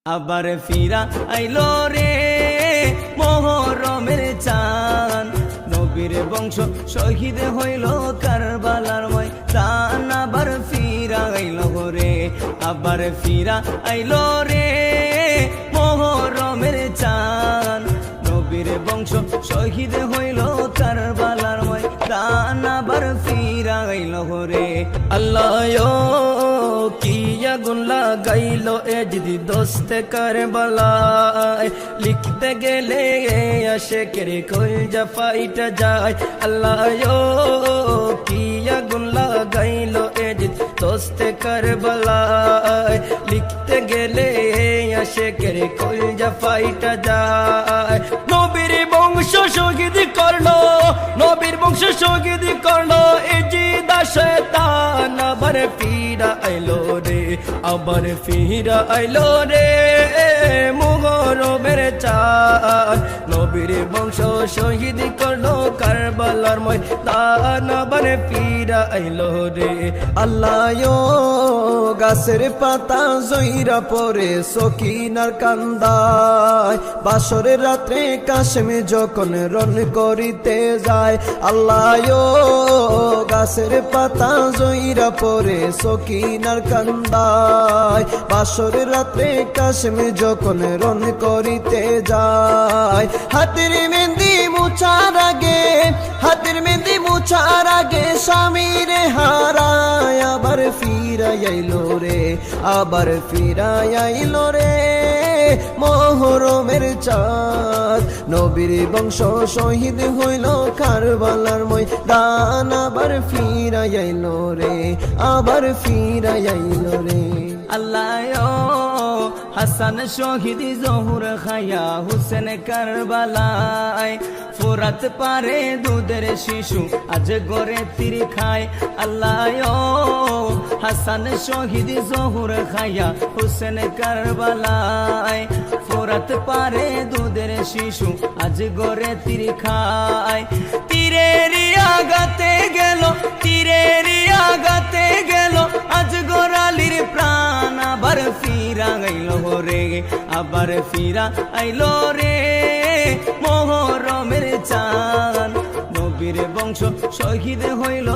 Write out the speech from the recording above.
আবার ফিরা আইলো রে মোহরমের চাঁদ, নবীর বংশ শহীদ হইল কারবালার ময়দান। আবার ফিরা আইলো রে, আবার ফিরা আইলো রে মোহরমের চাঁদ, নবীর বংশ শহীদ হইল কারবালার ময়দান। আবার ফিরা আইলো রে। আল্লাহ কি আগুন লাগাইলো এ যদি দোস্তে কারবালায়, লিখতে গেলে আশেকের কলজা ফাইটা যায়। আল্লাহ কি আগুন লাগাইলো এ যদি দোস্তে কারবালায়, লিখতে গেলে আশেকের কলজা ফাইটা যায়। নবীর বংশ শহীদ করলো, নবীর বংশ শহীদ করলো এ জিদা শয়তান। আবার ফিরা আইলো রে, আবার ফিরা আইলো রে মুহরমের চাঁদ, নবীর বংশ শহীদ করলো কারবালার ময়দান। আবার ফিরা আইলো রে। আল্লাহ গাছের পাতা জইরা পরে সকিনার কান্দায়, বাসরের রাত্রে কাশেমে যখন রন করিতে যায়। আল্লাহ গাছের পাতা জইরা পরে সকিনার কান্দায়, বাসরের রাত্রে কাশেমে যখন রন করিতে যায়। হাতের মেহেন্দি মুছার আগে, হাতের মেহেন্দি মুছার আগে স্বামীর হারায়। আবার ফিরা আইলো রে, আবার ফিরা আইলো রে মোহরমের চাঁদ, নবীর বংশ শহীদ হইল কারবালার ময়দান। আবার ফিরা আইলো রে, আবার ফিরা আইলো রে। আল্লাহ হাসান শহীদ জহুর খায়া হুসেন কারবালায়, ফোরাত পারে দুধের শিশু আজ গড়ে তীর খায়। আল্লাহ হাসান শহীদ জহুর খায়া হুসেন কারবালায়, ফোরাত পারে দুধের শিশু আজ গড়ে তীর খায়। তীরের আগাতে গেল, তীরের আগাতে গেল আজ গোরালির প্রাণ। আবার ফিরা আইলো রে, আবার ফিরা আইলো রে মোহরমের চাঁদ, নবীর বংশ শহীদ হইল